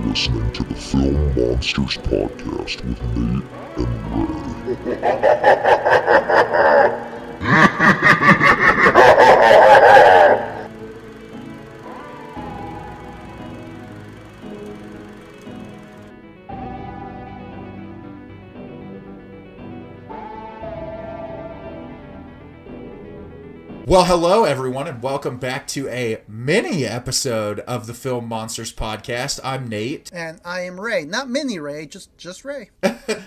listening to the Film Monsters Podcast with Nate and Ray. Well, hello everyone, and welcome back to a mini episode of the Film Monsters Podcast. I'm Nate. And I am Ray. Not mini Ray, just Ray.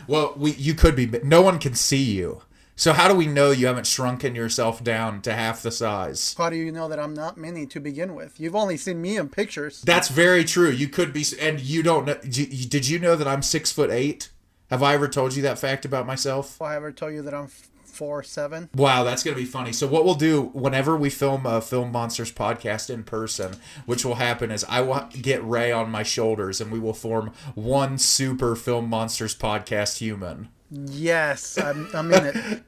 Well, you could be, but no one can see you. So how do we know you haven't shrunken yourself down to half the size? How do you know that I'm not mini to begin with? You've only seen me in pictures. That's very true. You could be, and you don't know. Did you know that I'm 6'8"? Have I ever told you that fact about myself? Have I ever told you that I'm 4'7"? Wow, that's going to be funny. So what we'll do whenever we film a Film Monsters podcast in person, which will happen, is I will get Ray on my shoulders and we will form one super Film Monsters podcast human. Yes, I'm in it.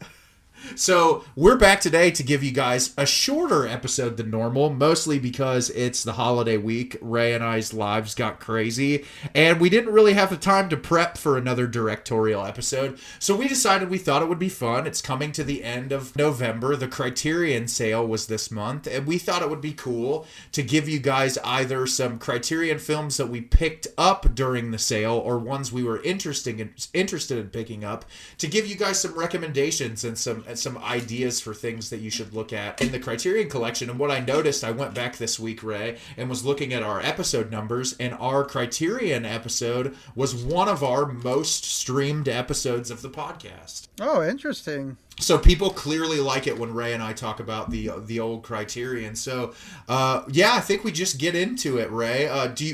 So we're back today to give you guys a shorter episode than normal, mostly because it's the holiday week. Ray and I's lives got crazy, and we didn't really have the time to prep for another directorial episode. So we decided we thought it would be fun. It's coming to the end of November. The Criterion Sale was this month, and we thought it would be cool to give you guys either some Criterion films that we picked up during the sale or ones we were interested in picking up, to give you guys some recommendations and some ideas for things that you should look at in the Criterion Collection. And what I noticed, I went back this week, Ray, and was looking at our episode numbers, and our Criterion episode was one of our most streamed episodes of the podcast. Oh, interesting. So people clearly like it when Ray and I talk about the old Criterion. So, yeah, I think we just get into it, Ray.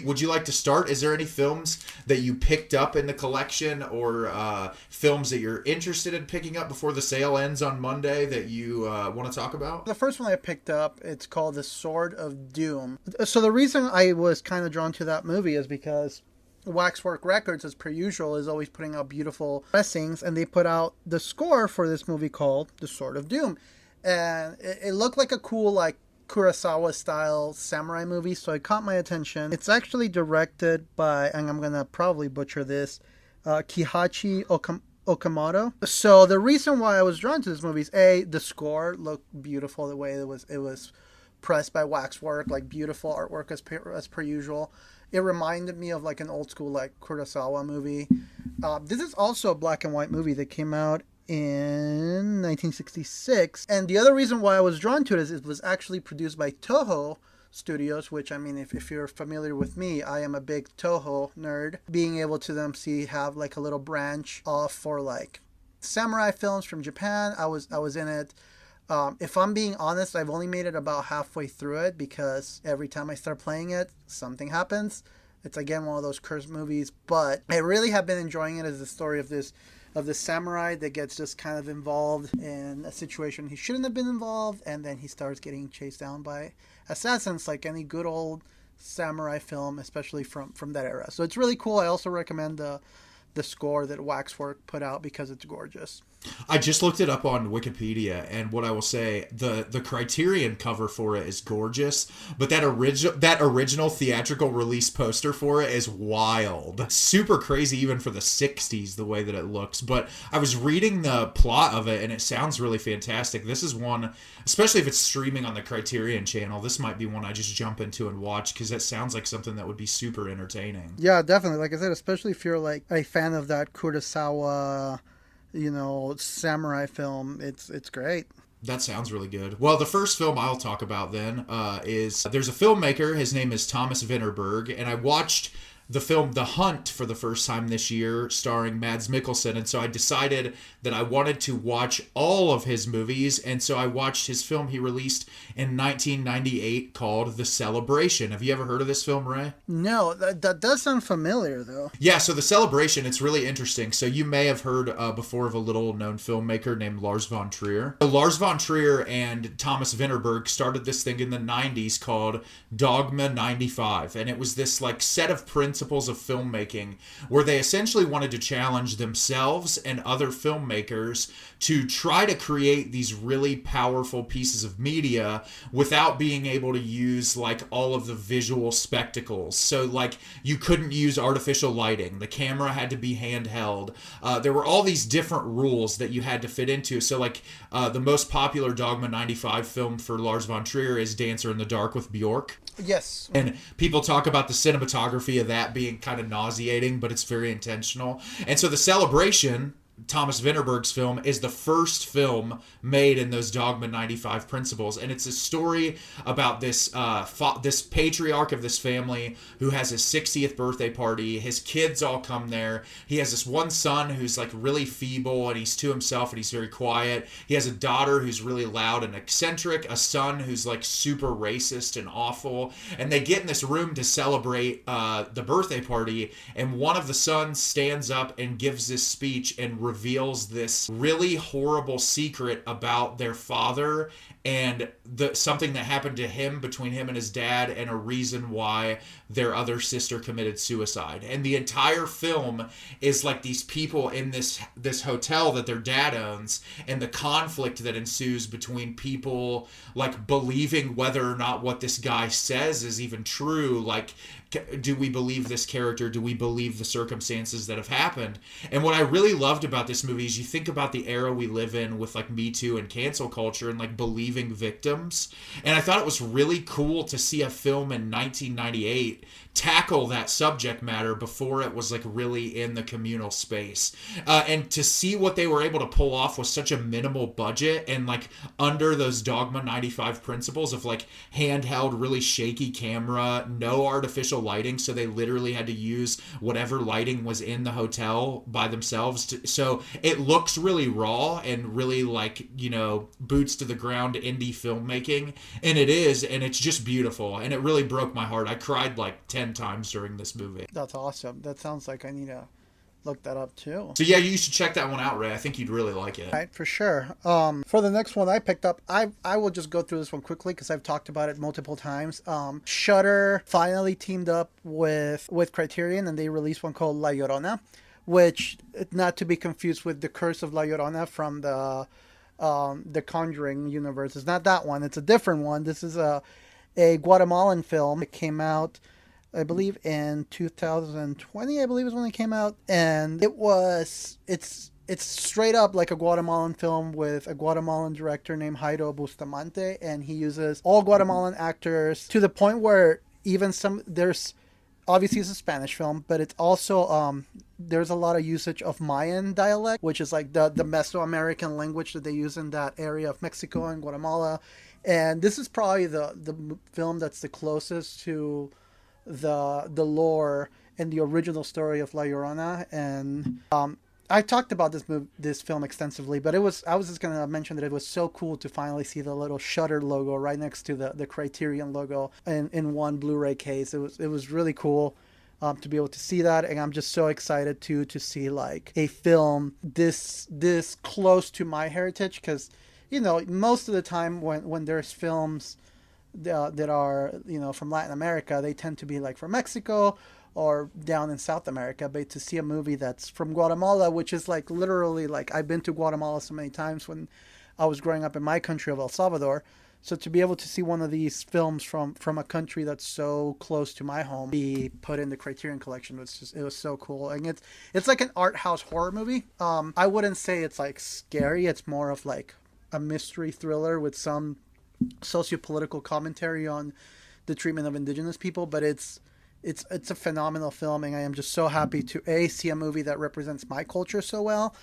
Would you like to start? Is there any films that you picked up in the collection, or films that you're interested in picking up before the sale ends on Monday that you want to talk about? The first one I picked up, it's called The Sword of Doom. So the reason I was kind of drawn to that movie is because Waxwork Records, as per usual, is always putting out beautiful pressings, and they put out the score for this movie called The Sword of Doom. And it looked like a cool, like, Kurosawa-style samurai movie, so it caught my attention. It's actually directed by, and I'm going to probably butcher this, Kihachi Okamoto. So the reason why I was drawn to this movie is, A, the score looked beautiful, the way it was pressed by Waxwork, like beautiful artwork as per usual. It reminded me of like an old school like Kurosawa movie. This is also a black and white movie that came out in 1966. And the other reason why I was drawn to it is it was actually produced by Toho Studios, which, I mean, if you're familiar with me, I am a big Toho nerd. Being able to have like a little branch off for like samurai films from Japan, I was in it. If I'm being honest, I've only made it about halfway through it because every time I start playing it, something happens. It's again one of those cursed movies, but I really have been enjoying it as the story of this samurai that gets just kind of involved in a situation he shouldn't have been involved, and then he starts getting chased down by assassins, like any good old samurai film, especially from that era. So it's really cool. I also recommend the score that Waxwork put out because it's gorgeous. I just looked it up on Wikipedia, and what I will say, the Criterion cover for it is gorgeous, but that original theatrical release poster for it is wild. Super crazy even for the 60s, the way that it looks. But I was reading the plot of it, and it sounds really fantastic. This is one, especially if it's streaming on the Criterion channel, this might be one I just jump into and watch, because it sounds like something that would be super entertaining. Yeah, definitely. Like I said, especially if you're like a fan of that Kurosawa, samurai film, it's great. That sounds really good. Well, the first film I'll talk about then is, there's a filmmaker, his name is Thomas Vinterberg, and I watched the film The Hunt for the first time this year, starring Mads Mikkelsen, and so I decided that I wanted to watch all of his movies, and so I watched his film he released in 1998 called The Celebration. Have you ever heard of this film, Ray? No, that does sound familiar, though. Yeah, so The Celebration, it's really interesting. So you may have heard before of a little-known filmmaker named Lars von Trier. So Lars von Trier and Thomas Vinterberg started this thing in the 90s called Dogma 95, and it was this like set of prints principles of filmmaking, where they essentially wanted to challenge themselves and other filmmakers to try to create these really powerful pieces of media without being able to use like all of the visual spectacles. So like you couldn't use artificial lighting. The camera had to be handheld. There were all these different rules that you had to fit into. So like the most popular Dogma 95 film for Lars von Trier is Dancer in the Dark with Bjork. Yes. And people talk about the cinematography of that being kind of nauseating, but it's very intentional. And so The Celebration, Thomas Vinterberg's film, is the first film made in those Dogma 95 principles, and it's a story about this this patriarch of this family who has his 60th birthday party. His kids all come there. He has this one son who's like really feeble, and he's to himself, and he's very quiet. He has a daughter who's really loud and eccentric, a son who's like super racist and awful, and they get in this room to celebrate the birthday party, and one of the sons stands up and gives this speech and reveals this really horrible secret about their father and something that happened to him between him and his dad, and a reason why their other sister committed suicide. And the entire film is like these people in this hotel that their dad owns, and the conflict that ensues between people like believing whether or not what this guy says is even true. Like, do we believe this character? Do we believe the circumstances that have happened? And what I really loved about this movie is you think about the era we live in with like Me Too and cancel culture and like believing victims. And I thought it was really cool to see a film in 1998 tackle that subject matter before it was like really in the communal space. And to see what they were able to pull off with such a minimal budget and like under those Dogma 95 principles of like handheld, really shaky camera, no artificial lighting. So they literally had to use whatever lighting was in the hotel by themselves. So it looks really raw and really like, you know, boots to the ground indie filmmaking. And it is, and it's just beautiful. And it really broke my heart. I cried like 10 times during this movie. That's awesome. That sounds like I need to look that up too. So yeah, you should check that one out, Ray. I think you'd really like it. Right, for sure. For the next one I picked up, I will just go through this one quickly because I've talked about it multiple times. Shudder finally teamed up with Criterion, and they released one called La Llorona, which, not to be confused with The Curse of La Llorona from the Conjuring universe. It's not that one. It's a different one. This is a Guatemalan film. It came out, I believe, in 2020, I believe is when it came out. And it's straight up like a Guatemalan film with a Guatemalan director named Jairo Bustamante. And he uses all Guatemalan actors to the point where even obviously it's a Spanish film, but it's also, there's a lot of usage of Mayan dialect, which is like the Mesoamerican language that they use in that area of Mexico and Guatemala. And this is probably the film that's the closest to the lore and the original story of La Llorona. And I talked about this film extensively, but I was just going to mention that it was so cool to finally see the little Shudder logo right next to the Criterion logo in one Blu-ray case. It was really cool to be able to see that, and I'm just so excited to see like a film this close to my heritage, because you know, most of the time when there's films that are, you know, from Latin America, they tend to be like from Mexico or down in South America. But to see a movie that's from Guatemala, which is like literally, like, I've been to Guatemala so many times when I was growing up in my country of El Salvador. So to be able to see one of these films from a country that's so close to my home be put in the Criterion Collection it was so cool. And it's like an art house horror movie. I wouldn't say it's like scary. It's more of like a mystery thriller with some socio-political commentary on the treatment of indigenous people. But it's a phenomenal film, and I am just so happy to see a movie that represents my culture so well,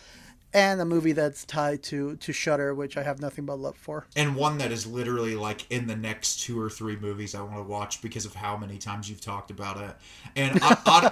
and a movie that's tied to Shudder, which I have nothing but love for. And one that is literally like in the next 2 or 3 movies I want to watch because of how many times you've talked about it. And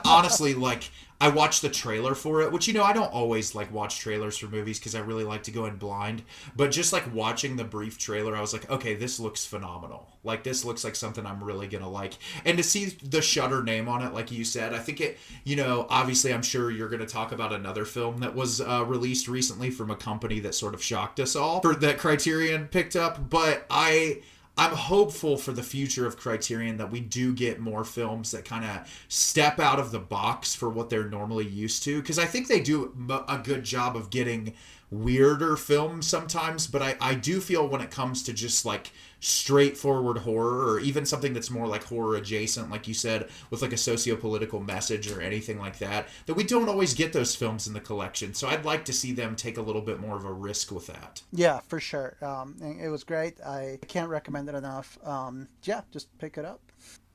honestly, like, I watched the trailer for it, which, you know, I don't always like watch trailers for movies because I really like to go in blind. But just like watching the brief trailer, I was like, okay, this looks phenomenal. Like, this looks like something I'm really going to like. And to see the Shudder name on it, like you said, I think it, you know, obviously I'm sure you're going to talk about another film that was released recently from a company that sort of shocked us all, that Criterion picked up. But I I'm hopeful for the future of Criterion that we do get more films that kind of step out of the box for what they're normally used to. Because I think they do a good job of getting weirder films sometimes, but I do feel when it comes to just like straightforward horror, or even something that's more like horror adjacent, like you said, with like a socio-political message or anything like that, that we don't always get those films in the collection. So I'd like to see them take a little bit more of a risk with that. Yeah, for sure. It was great. I can't recommend it enough. Yeah, just pick it up.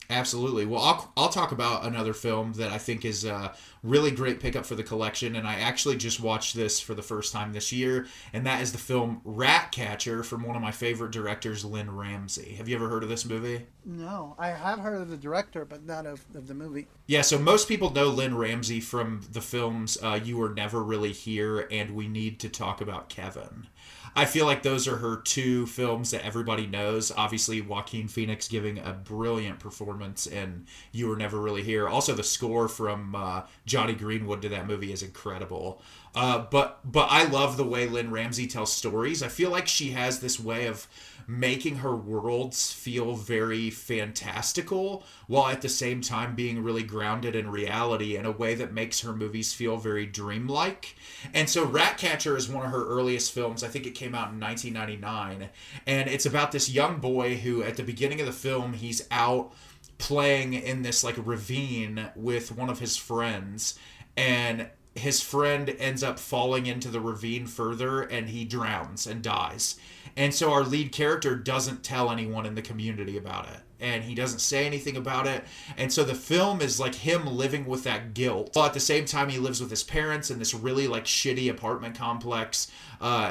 Absolutely. Well, I'll talk about another film that I think is a really great pickup for the collection, and I actually just watched this for the first time this year, and that is the film Ratcatcher from one of my favorite directors, Lynn Ramsey. Have you ever heard of this movie? No, I have heard of the director, but not of the movie. Yeah, so most people know Lynn Ramsey from the films You Were Never Really Here and We Need to Talk About Kevin. I feel like those are her two films that everybody knows. Obviously, Joaquin Phoenix giving a brilliant performance in You Were Never Really Here. Also, the score from Johnny Greenwood to that movie is incredible. But I love the way Lynn Ramsey tells stories. I feel like she has this way of making her worlds feel very fantastical while at the same time being really grounded in reality in a way that makes her movies feel very dreamlike. And so Ratcatcher is one of her earliest films. I think it came out in 1999, and it's about this young boy who at the beginning of the film, he's out playing in this like ravine with one of his friends, and his friend ends up falling into the ravine further, and he drowns and dies. And so our lead character doesn't tell anyone in the community about it, and he doesn't say anything about it. And so the film is like him living with that guilt, while at the same time he lives with his parents in this really like shitty apartment complex.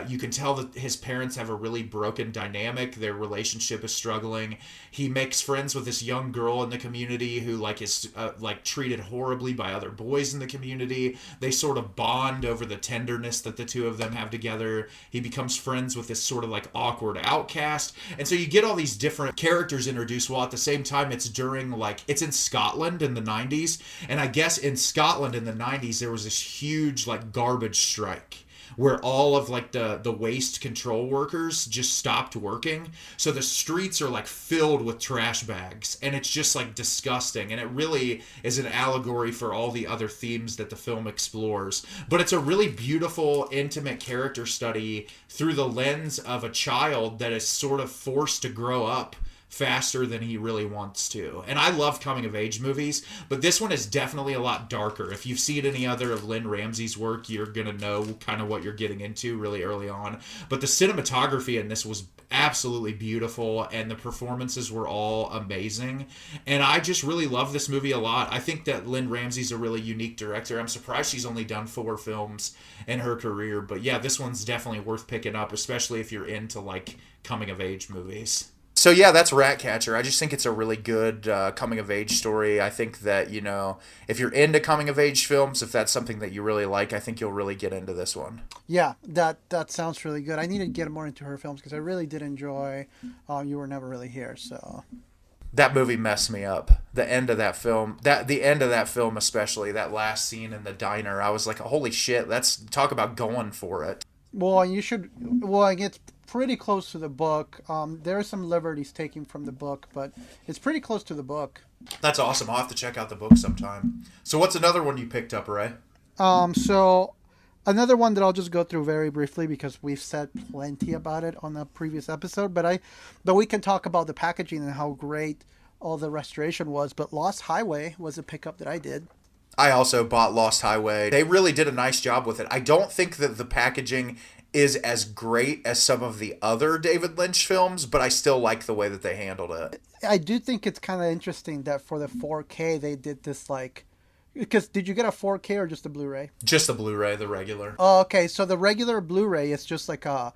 You can tell that his parents have a really broken dynamic. Their relationship is struggling. He makes friends with this young girl in the community who like is like treated horribly by other boys in the community. They sort of bond over the tenderness that the two of them have together. He becomes friends with this sort of like awkward outcast. And so you get all these different characters introduced, while at the same time it's during like, it's in Scotland in the 90s. And I guess in Scotland in the 90s, there was this huge like garbage strike where all of like the waste control workers just stopped working. So the streets are like filled with trash bags, and it's just like disgusting. And it really is an allegory for all the other themes that the film explores. But it's a really beautiful, intimate character study through the lens of a child that is sort of forced to grow up faster than he really wants to. And I love coming of age movies, but this one is definitely a lot darker. If you've seen any other of Lynn Ramsey's work, you're going to know kind of what you're getting into really early on. But the cinematography in this was absolutely beautiful, and the performances were all amazing. And I just really love this movie a lot. I think that Lynn Ramsey's a really unique director. I'm surprised she's only done 4 films in her career, but yeah, this one's definitely worth picking up, especially if you're into like coming of age movies. So yeah, that's Ratcatcher. I just think it's a really good coming of age story. I think that, you know, if you're into coming of age films, if that's something that you really like, I think you'll really get into this one. Yeah, that sounds really good. I need to get more into her films because I really did enjoy You Were Never Really Here. So that movie messed me up. The end of that film, especially that last scene in the diner, I was like, holy shit, let's talk about going for it. Well, you should. Well, it's pretty close to the book. There are some liberties taken from the book, but it's pretty close to the book. That's awesome. I'll have to check out the book sometime. So what's another one you picked up, Ray? So another one that I'll just go through very briefly because we've said plenty about it on the previous episode, but we can talk about the packaging and how great all the restoration was. But Lost Highway was a pickup that I did. I also bought Lost Highway. They really did a nice job with it. I don't think that the packaging is as great as some of the other David Lynch films, but I still like the way that they handled it. I do think it's kind of interesting that for the 4K they did this like, because did you get a 4K or just a Blu-ray? Just the Blu-ray, the regular. Oh, okay. So the regular Blu-ray is just like a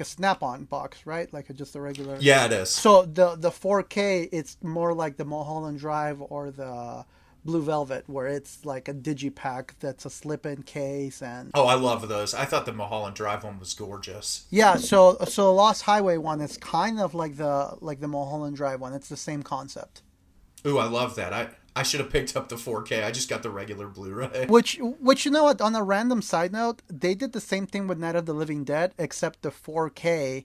snap-on box, right? Like just a regular. Yeah, it is. So the 4K, it's more like the Mulholland Drive or the Blue Velvet, where it's like a digipack that's a slip-in case. And oh, I love those. I thought the Mulholland Drive one was gorgeous. Yeah, so Lost Highway one is kind of like the Mulholland Drive one. It's the same concept. Ooh, I love that. I should have picked up the 4K. I just got the regular Blu-ray. Which you know what? On a random side note, they did the same thing with Night of the Living Dead, except the 4K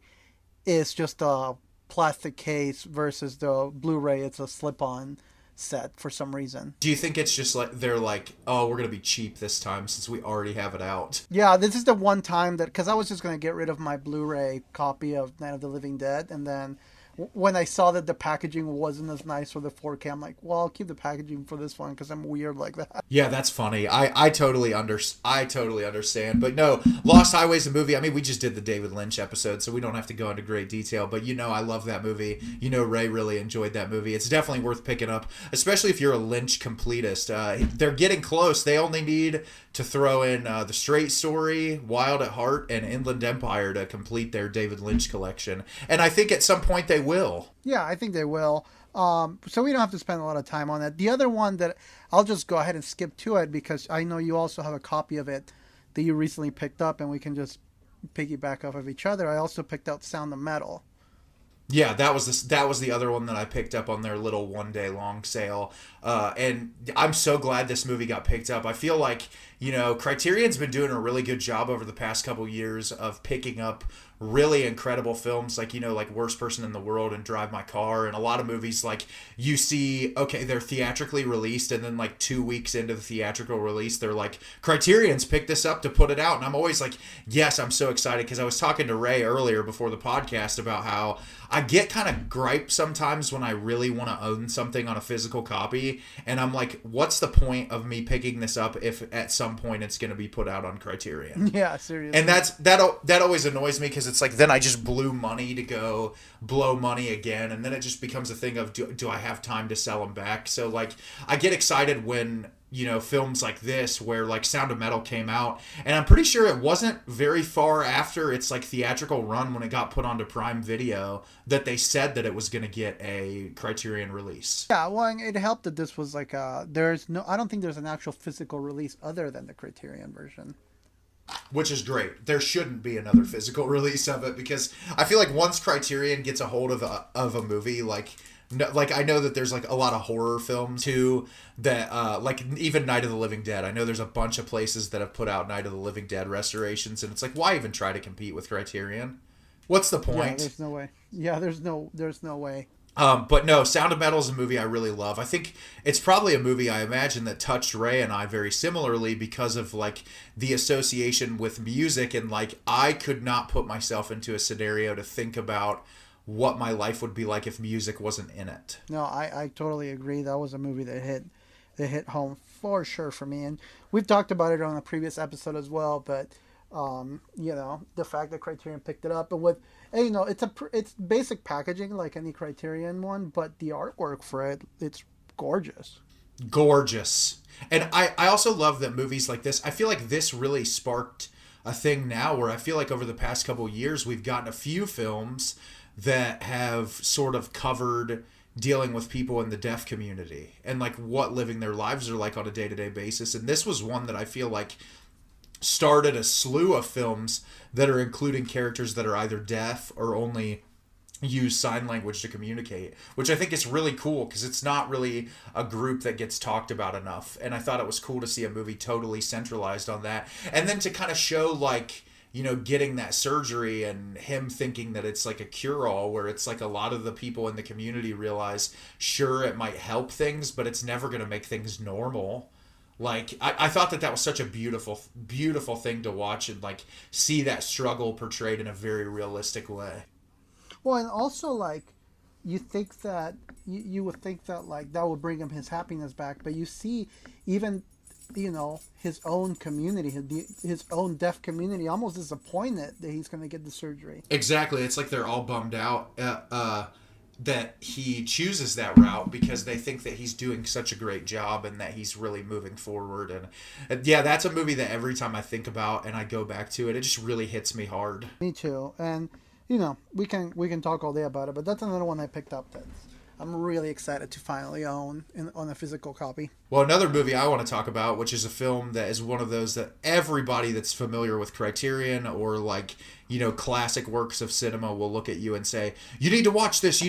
is just a plastic case versus the Blu-ray. It's a slip-on set for some reason. Do you think it's just like they're like, oh, we're gonna be cheap this time since we already have it out? Yeah, this is the one time that, because I was just going to get rid of my Blu-ray copy of Night of the Living Dead, and then when I saw that the packaging wasn't as nice for the 4K, I'm like, well, I'll keep the packaging for this one because I'm weird like that. Yeah, that's funny. I totally understand. But no, Lost Highway's the movie. I mean, we just did the David Lynch episode, so we don't have to go into great detail. But I love that movie. Ray really enjoyed that movie. It's definitely worth picking up, especially if you're a Lynch completist. They're getting close. They only need to throw in The Straight Story, Wild at Heart, and Inland Empire to complete their David Lynch collection. And I think at some point they will. Yeah, I think they will. So we don't have to spend a lot of time on that. The other one that I'll just go ahead and skip to it because I know you also have a copy of it that you recently picked up, and we can just piggyback off of each other. I also picked out Sound of Metal. Yeah, that was the other one that I picked up on their little 1 day long sale. And I'm so glad this movie got picked up. I feel like, Criterion's been doing a really good job over the past couple years of picking up really incredible films like Worst Person in the World and Drive My Car, and a lot of movies like you see, okay, they're theatrically released, and then like 2 weeks into the theatrical release they're like, Criterion's picked this up to put it out, and I'm always like, yes, I'm so excited, because I was talking to Ray earlier before the podcast about how I get kind of gripe sometimes when I really want to own something on a physical copy, and I'm like, what's the point of me picking this up if at some point it's going to be put out on Criterion? Yeah, seriously. And that always annoys me, because it's like, then I just blew money to go blow money again, and then it just becomes a thing of, do I have time to sell them back? So like, I get excited when films like this, where like Sound of Metal came out, and I'm pretty sure it wasn't very far after its like theatrical run when it got put onto Prime Video that they said that it was going to get a Criterion release. Yeah, well, it helped that this was like I don't think there's an actual physical release other than the Criterion version. Which is great. There shouldn't be another physical release of it, because I feel like once Criterion gets a hold of a movie, like I know that there's like a lot of horror films too that like even Night of the Living Dead. I know there's a bunch of places that have put out Night of the Living Dead restorations, and it's like, why even try to compete with Criterion? What's the point? Yeah, there's no way. Yeah, there's no way. But no, Sound of Metal is a movie I really love. I think it's probably a movie, I imagine, that touched Ray and I very similarly because of like the association with music, and like I could not put myself into a scenario to think about what my life would be like if music wasn't in it. No, I totally agree. That was a movie that hit home for sure for me, and we've talked about it on a previous episode as well. But the fact that Criterion picked it up, and it's basic packaging like any Criterion one, but the artwork for it's gorgeous. Gorgeous. And I also love that movies like this, I feel like this really sparked a thing now where I feel like over the past couple of years we've gotten a few films that have sort of covered dealing with people in the deaf community and like what living their lives are like on a day-to-day basis. And this was one that I feel like started a slew of films that are including characters that are either deaf or only use sign language to communicate, which I think is really cool because it's not really a group that gets talked about enough. And I thought it was cool to see a movie totally centralized on that. And then to kind of show like, getting that surgery and him thinking that it's like a cure-all, where it's like a lot of the people in the community realize, sure, it might help things, but it's never going to make things normal. Like, I thought that was such a beautiful, beautiful thing to watch and like see that struggle portrayed in a very realistic way. Well, and also like you think that you would think that like that would bring him his happiness back, but you see even his own community, his own deaf community, almost disappointed that he's going to get the surgery. Exactly. It's like they're all bummed out that he chooses that route because they think that he's doing such a great job and that he's really moving forward. And yeah, that's a movie that every time I think about and I go back to it, it just really hits me hard. Me too. And we can talk all day about it, but that's another one I picked up that I'm really excited to finally own on a physical copy. Well, another movie I want to talk about, which is a film that is one of those that everybody that's familiar with Criterion or like, classic works of cinema will look at you and say, you need to watch this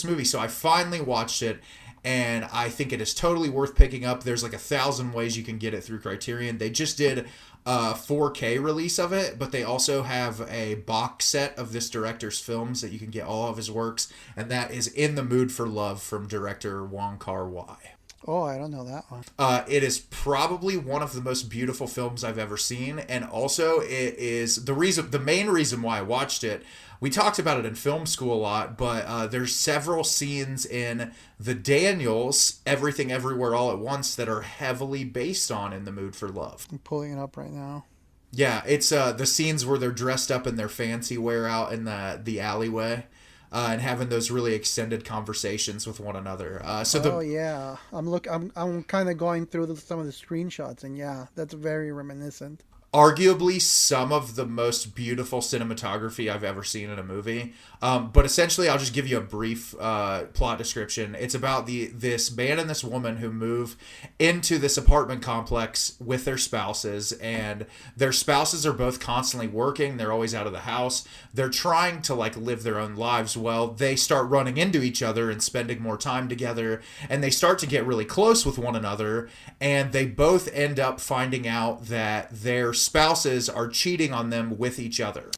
movie. So I finally watched it, and I think it is totally worth picking up. There's like 1,000 ways you can get it through Criterion. They just did a 4K release of it, but they also have a box set of this director's films that you can get all of his works, and that is In the Mood for Love from director Wong Kar-wai. Oh, I don't know that one. It is probably one of the most beautiful films I've ever seen, and also it is the main reason why I watched it. We talked about it in film school a lot, but there's several scenes in the Daniels, Everything Everywhere All at Once, that are heavily based on In the Mood for Love. I'm pulling it up right now. Yeah, it's the scenes where they're dressed up in their fancy wear out in the alleyway. And having those really extended conversations with one another. Yeah, I'm kind of going through some of the screenshots, and yeah, that's very reminiscent. Arguably some of the most beautiful cinematography I've ever seen in a movie. But essentially, I'll just give you a brief plot description. It's about this man and this woman who move into this apartment complex with their spouses, and their spouses are both constantly working. They're always out of the house. They're trying to like live their own lives. Well, they start running into each other and spending more time together, and they start to get really close with one another, and they both end up finding out that their spouses are cheating on them with each other.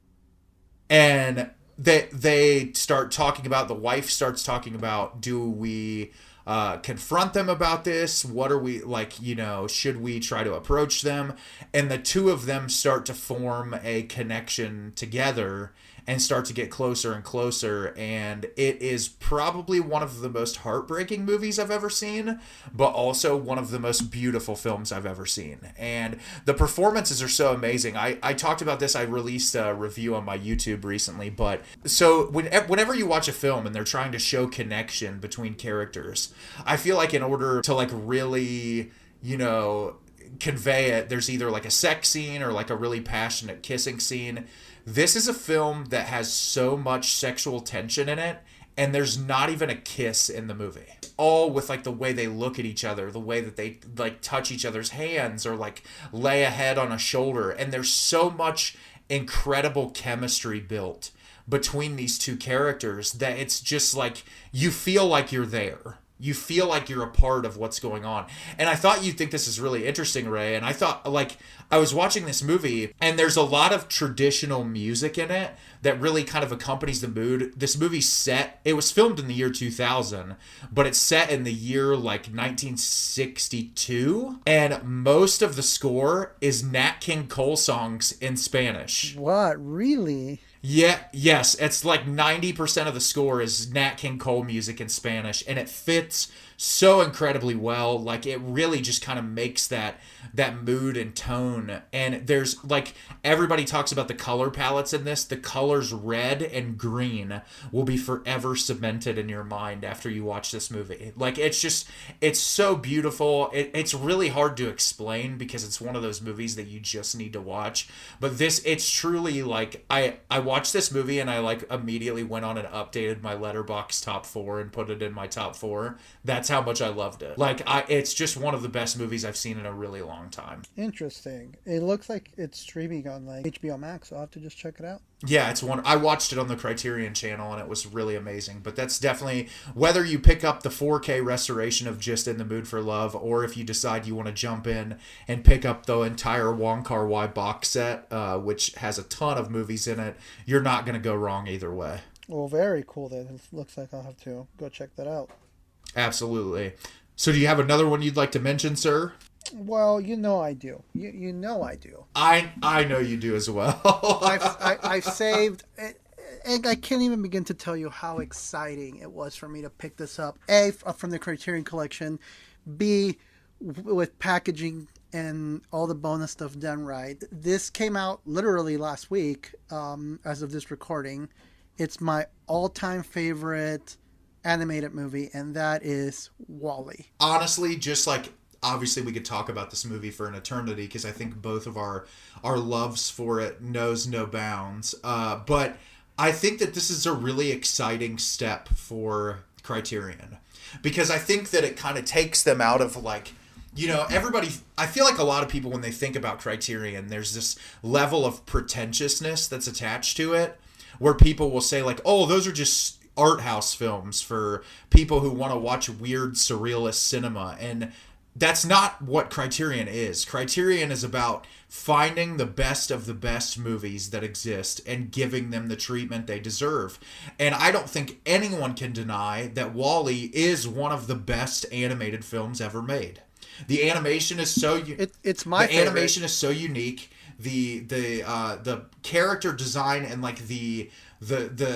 And they start talking about, the wife starts talking about, do we confront them about this? What are we, like, should we try to approach them? And the two of them start to form a connection together and start to get closer and closer. And it is probably one of the most heartbreaking movies I've ever seen, but also one of the most beautiful films I've ever seen. And the performances are so amazing. I talked about this. I released a review on my YouTube recently, but so whenever you watch a film and they're trying to show connection between characters, I feel like in order to like really, convey it, there's either like a sex scene or like a really passionate kissing scene. This is a film that has so much sexual tension in it, and there's not even a kiss in the movie. All with like the way they look at each other, the way that they like touch each other's hands or like lay a head on a shoulder. And there's so much incredible chemistry built between these two characters that it's just like you feel like you're there. You feel like you're a part of what's going on. And I thought you'd think this is really interesting, Ray. And I thought, like, I was watching this movie, and there's a lot of traditional music in it that really kind of accompanies the mood. This movie's set, it was filmed in the year 2000, but it's set in the year, like, 1962. And most of the score is Nat King Cole songs in Spanish. What? Really? Yeah, yes, it's like 90% of the score is Nat King Cole music in Spanish, and it fits so incredibly well. Like, it really just kind of makes that mood and tone. And there's like, everybody talks about the color palettes in this. The colors red and green will be forever cemented in your mind after you watch this movie. Like, it's so beautiful. It's really hard to explain because it's one of those movies that you just need to watch. But it's truly like, I watched this movie and I like immediately went on and updated my Letterboxd top 4 and put it in my top 4. That's how much I loved it. Like, it's just one of the best movies I've seen in a really long time. Interesting. It looks like it's streaming on like HBO Max, so I'll have to just check it out. Yeah, it's one. I watched it on the Criterion channel and it was really amazing. But that's definitely, whether you pick up the 4K restoration of Just in the Mood for Love, or if you decide you want to jump in and pick up the entire Wong Kar-wai box set, which has a ton of movies in it, you're not going to go wrong either way. Well, very cool. Then it looks like I'll have to go check that out. Absolutely. So do you have another one you'd like to mention, sir? Well, I do. You know I do. I know you do as well. I've saved, and I can't even begin to tell you how exciting it was for me to pick this up. A, from the Criterion Collection. B, with packaging and all the bonus stuff done right. This came out literally last week, as of this recording. It's my all-time favorite animated movie, and that is WALL-E. Honestly, just like, obviously we could talk about this movie for an eternity because I think both of our loves for it knows no bounds. But I think that this is a really exciting step for Criterion because I think that it kind of takes them out of like, everybody, I feel like a lot of people when they think about Criterion, there's this level of pretentiousness that's attached to it where people will say like, oh, those are just art house films for people who want to watch weird surrealist cinema, and that's not what Criterion is. Criterion is about finding the best of the best movies that exist and giving them the treatment they deserve. And I don't think anyone can deny that WALL-E is one of the best animated films ever made. The animation is so it's my favorite. Animation is so unique. The character design and like the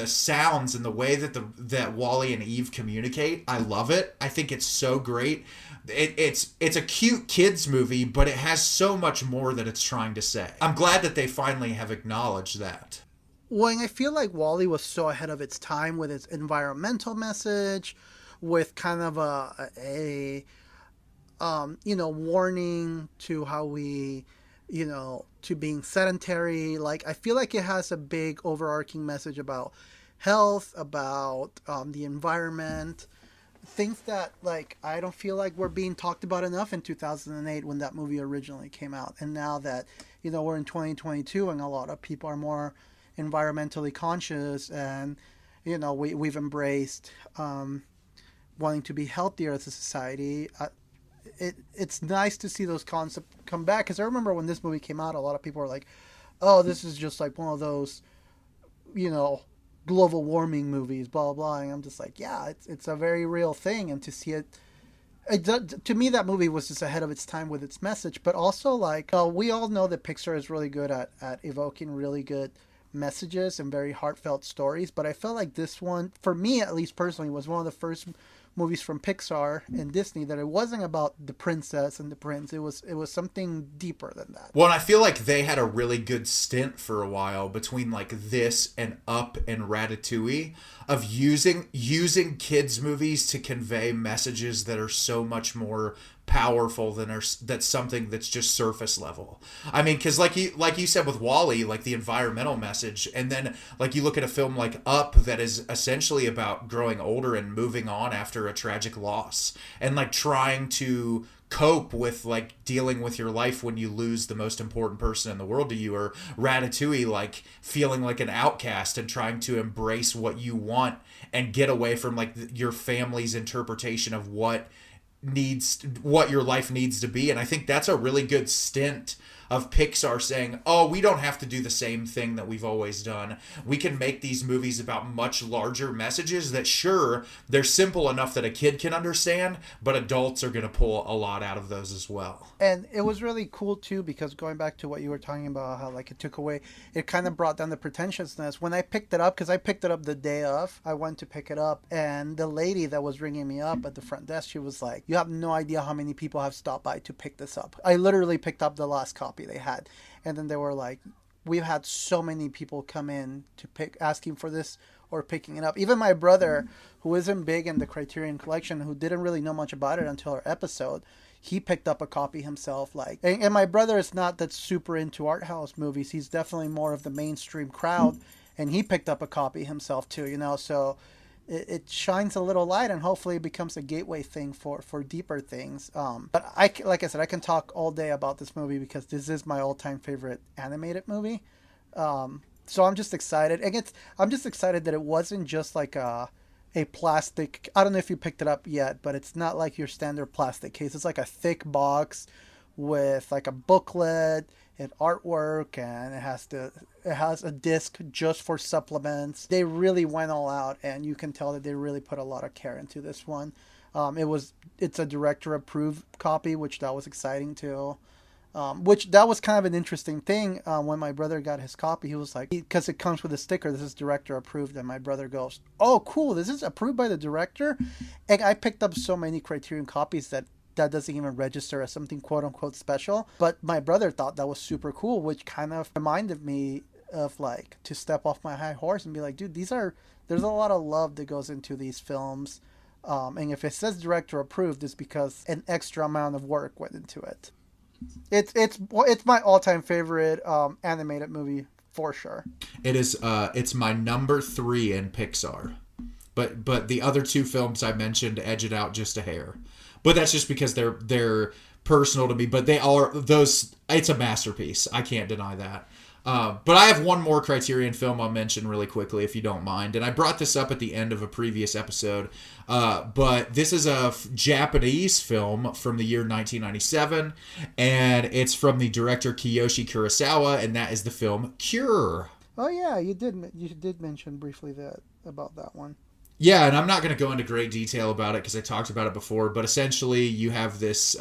sounds and the way that Wally and Eve communicate, I love it. I think it's so great. It's a cute kids movie, but it has so much more that it's trying to say. I'm glad that they finally have acknowledged that. Well, and I feel like WALL-E was so ahead of its time with its environmental message, with kind of a warning to how we, to being sedentary. Like, I feel like it has a big overarching message about health, about the environment, things that, like, I don't feel like were being talked about enough in 2008 when that movie originally came out. And now that, we're in 2022 and a lot of people are more environmentally conscious, and, we've embraced wanting to be healthier as a society. It's nice to see those concepts come back, because I remember when this movie came out, a lot of people were like, oh, this is just like one of those, global warming movies, blah, blah, blah. And I'm just like, yeah, it's a very real thing. And to see it, to me, that movie was just ahead of its time with its message. But also, like, we all know that Pixar is really good at evoking really good messages and very heartfelt stories. But I felt like this one, for me at least personally, was one of the first movies from Pixar and Disney that it wasn't about the princess and the prince. It was something deeper than that. Well, and I feel like they had a really good stint for a while between like this and Up and Ratatouille of using kids movies to convey messages that are so much more powerful than that's something that's just surface level. I mean, because like you said with WALL-E, like the environmental message, and then like you look at a film like Up that is essentially about growing older and moving on after a tragic loss, and like trying to cope with like dealing with your life when you lose the most important person in the world to you, or Ratatouille, like feeling like an outcast and trying to embrace what you want and get away from like your family's interpretation of what your life needs to be. And I think that's a really good stint of Pixar saying, oh, we don't have to do the same thing that we've always done. We can make these movies about much larger messages that, sure, they're simple enough that a kid can understand, but adults are going to pull a lot out of those as well. And it was really cool too, because going back to what you were talking about, how like it kind of brought down the pretentiousness. When I picked it up, because I picked it up the day of, I went to pick it up, and the lady that was ringing me up at the front desk, she was like, you have no idea how many people have stopped by to pick this up. I literally picked up the last copy they had, and then they were like, we've had so many people come in to asking for this or picking it up. Even my brother, who isn't big in the Criterion Collection, who didn't really know much about it until our episode, he picked up a copy himself. Like, and my brother is not that super into art house movies. He's definitely more of the mainstream crowd, and he picked up a copy himself too, so it shines a little light, and hopefully it becomes a gateway thing for deeper things. But like I said, I can talk all day about this movie because this is my all-time favorite animated movie. So I'm just excited. I'm just excited that it wasn't just like a plastic. I don't know if you picked it up yet, but it's not like your standard plastic case. It's like a thick box with like a booklet and artwork, and it has a disc just for supplements. They really went all out, and you can tell that they really put a lot of care into this one. It's a director approved copy, which that was exciting too. Which that was kind of an interesting thing. When my brother got his copy, he was like, because it comes with a sticker, this is director approved, and my brother goes, oh cool, this is approved by the director. And I picked up so many Criterion copies that doesn't even register as something quote unquote special, but my brother thought that was super cool, which kind of reminded me of like to step off my high horse and be like, dude, there's a lot of love that goes into these films, and if it says director approved, it's because an extra amount of work went into it. It's my all-time favorite animated movie for sure. It is it's my number 3 in Pixar, but the other 2 films I mentioned edge it out just a hair. But that's just because they're personal to me. But they are those. It's a masterpiece. I can't deny that. But I have one more Criterion film I'll mention really quickly, if you don't mind. And I brought this up at the end of a previous episode. But this is a Japanese film from the year 1997. And it's from the director Kiyoshi Kurosawa. And that is the film Cure. Oh, yeah, you did mention briefly about that one. Yeah, and I'm not going to go into great detail about it because I talked about it before, but essentially you have this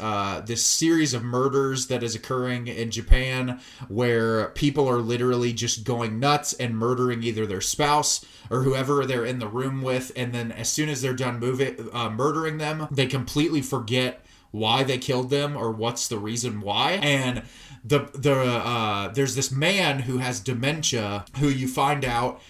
this series of murders that is occurring in Japan where people are literally just going nuts and murdering either their spouse or whoever they're in the room with, and then as soon as they're done murdering them, they completely forget why they killed them or what's the reason why. And there's this man who has dementia who you find out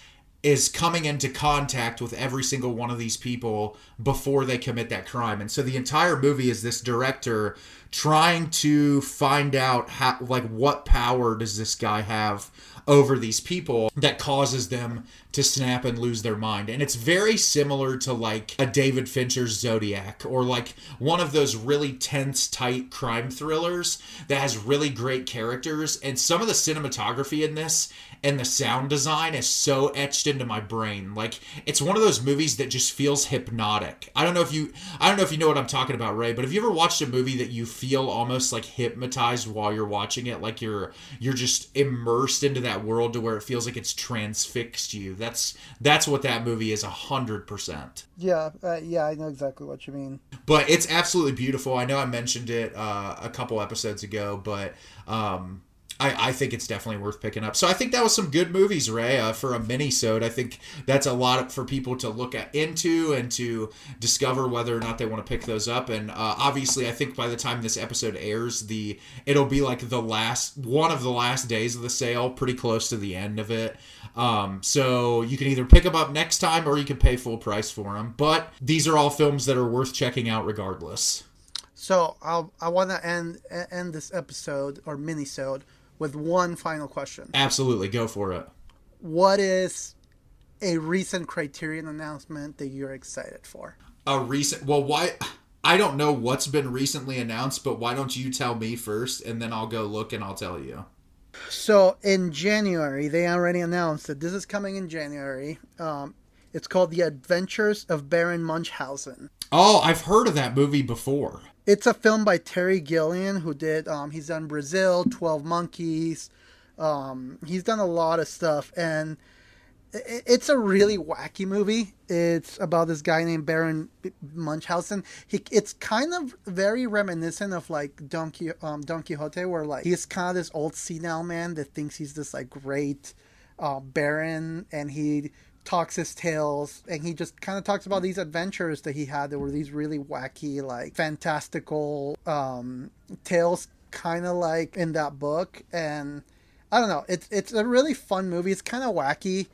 is coming into contact with every single one of these people before they commit that crime. And so the entire movie is this director trying to find out how, like, what power does this guy have over these people that causes them to snap and lose their mind. And it's very similar to like a David Fincher's Zodiac, or like one of those really tense, tight crime thrillers that has really great characters. And some of the cinematography in this and the sound design is so etched into my brain. Like, it's one of those movies that just feels hypnotic. I don't know if you know what I'm talking about, Ray, but have you ever watched a movie that you feel almost like hypnotized while you're watching it? Like you're just immersed into that world to where it feels like it's transfixed you. That's what that movie is 100%. Yeah, I know exactly what you mean. But it's absolutely beautiful. I know I mentioned it a couple episodes ago, but I think it's definitely worth picking up. So I think that was some good movies, Ray, for a Minisode. I think that's a lot for people to look into and to discover whether or not they want to pick those up. And obviously, I think by the time this episode airs, it'll be like one of the last days of the sale, pretty close to the end of it. So you can either pick them up next time or you can pay full price for them. But these are all films that are worth checking out regardless. So I want to end this episode or Minisode with one final question. Absolutely, go for it. What is a recent Criterion announcement that you're excited for? Why? I don't know what's been recently announced, but why don't you tell me first, and then I'll go look and I'll tell you. So in January, they already announced that this is coming in January. It's called The Adventures of Baron Munchausen. Oh, I've heard of that movie before. It's a film by Terry Gilliam, who did, he's done Brazil, 12 Monkeys. He's done a lot of stuff, and it's a really wacky movie. It's about this guy named Baron Munchausen. It's kind of very reminiscent of like Don Quixote, where like he's kind of this old senile man that thinks he's this like great baron, and he talks his tales, and he just kind of talks about these adventures that he had that were these really wacky, like fantastical tales, kind of like in that book. And I don't know, it's a really fun movie. It's kind of wacky,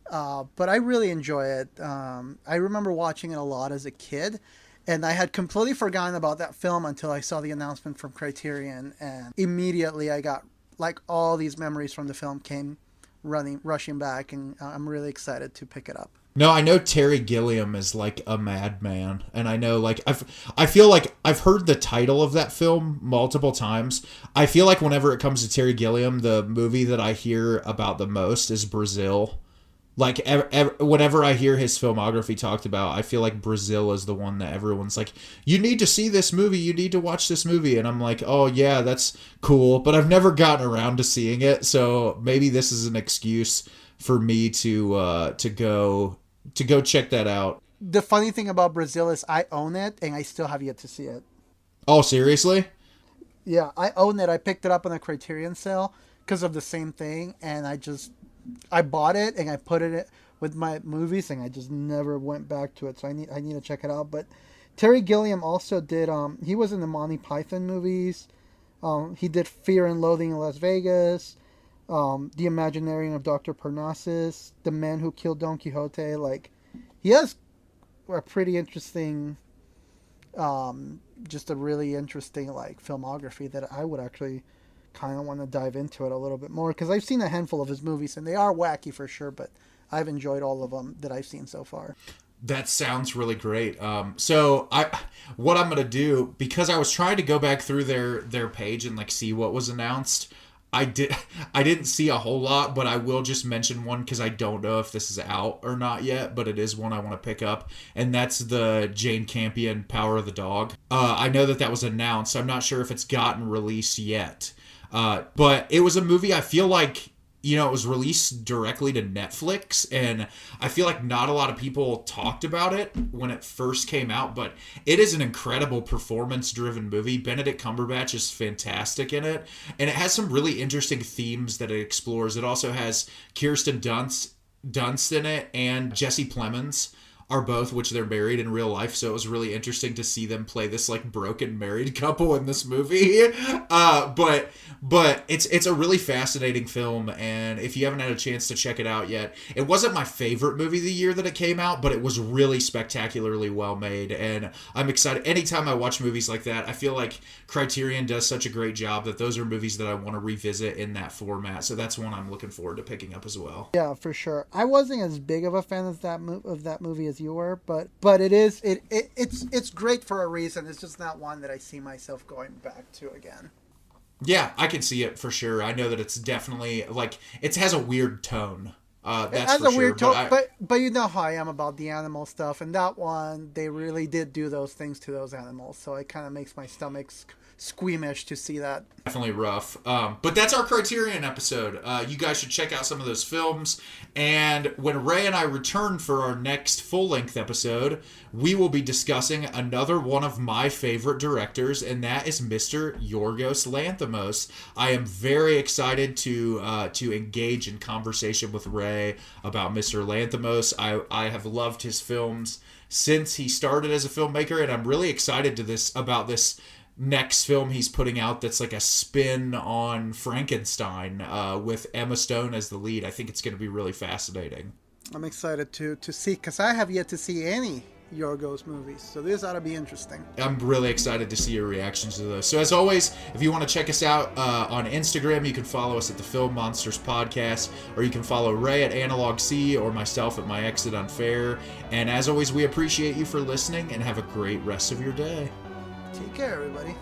but I really enjoy it. I remember watching it a lot as a kid, and I had completely forgotten about that film until I saw the announcement from Criterion, and immediately I got like all these memories from the film came rushing back, and I'm really excited to pick it up. No, I know Terry Gilliam is like a madman, and I know like I feel like I've heard the title of that film multiple times. I feel like whenever it comes to Terry Gilliam, the movie that I hear about the most is Brazil. Like whenever I hear his filmography talked about, I feel like Brazil is the one that everyone's like, you need to see this movie, you need to watch this movie. And I'm like, oh yeah, that's cool. But I've never gotten around to seeing it. So maybe this is an excuse for me to go check that out. The funny thing about Brazil is I own it and I still have yet to see it. Oh, seriously? Yeah, I own it. I picked it up on a Criterion sale because of the same thing. And I bought it and I put it with my movies, and I just never went back to it. So I need to check it out. But Terry Gilliam also did. He was in the Monty Python movies. He did Fear and Loathing in Las Vegas, The Imaginarium of Dr. Parnassus, The Man Who Killed Don Quixote. Like, he has a pretty interesting, just a really interesting like filmography that I would actually kind of want to dive into it a little bit more, because I've seen a handful of his movies and they are wacky for sure, but I've enjoyed all of them that I've seen so far. That sounds really great. So what I'm gonna do, because I was trying to go back through their page and like see what was announced, I didn't see a whole lot, but I will just mention one because I don't know if this is out or not yet, but it is one I want to pick up, and that's the Jane Campion Power of the Dog. I know that was announced. I'm not sure if it's gotten released yet, but it was a movie I feel like, it was released directly to Netflix, and I feel like not a lot of people talked about it when it first came out, but it is an incredible performance-driven movie. Benedict Cumberbatch is fantastic in it, and it has some really interesting themes that it explores. It also has Kirsten Dunst in it, and Jesse Plemons are both, which they're married in real life, so it was really interesting to see them play this like broken married couple in this movie. But it's a really fascinating film, and if you haven't had a chance to check it out yet, it wasn't my favorite movie of the year that it came out, but it was really spectacularly well made, and I'm excited. Anytime I watch movies like that, I feel like Criterion does such a great job that those are movies that I want to revisit in that format, so that's one I'm looking forward to picking up as well. Yeah, for sure. I wasn't as big of a fan of that movie as you were, but it's great for a reason. It's just not one that I see myself going back to again. Yeah, I can see it for sure. I know that it's definitely like it has a weird tone. That's it has for a sure. weird tone, but you know how I am about the animal stuff, and that one they really did do those things to those animals, so it kind of makes my stomach squeamish to see that. Definitely rough. But that's our Criterion episode. You guys should check out some of those films. And when Ray and I return for our next full-length episode, we will be discussing another one of my favorite directors, and that is Mr. Yorgos Lanthimos. I am very excited to engage in conversation with Ray about Mr. Lanthimos. I have loved his films since he started as a filmmaker, and I'm really excited about this next film he's putting out that's like a spin on Frankenstein with Emma Stone as the lead. I think it's going to be really fascinating. I'm excited to see, because I have yet to see any Yorgos movies, so this ought to be interesting. I'm really excited to see your reactions to those. So as always, if you want to check us out on Instagram, you can follow us at the Film Monsters Podcast, or you can follow Ray at Analog C, or myself at My Exit Unfair. And as always, we appreciate you for listening, and have a great rest of your day. Take care, everybody.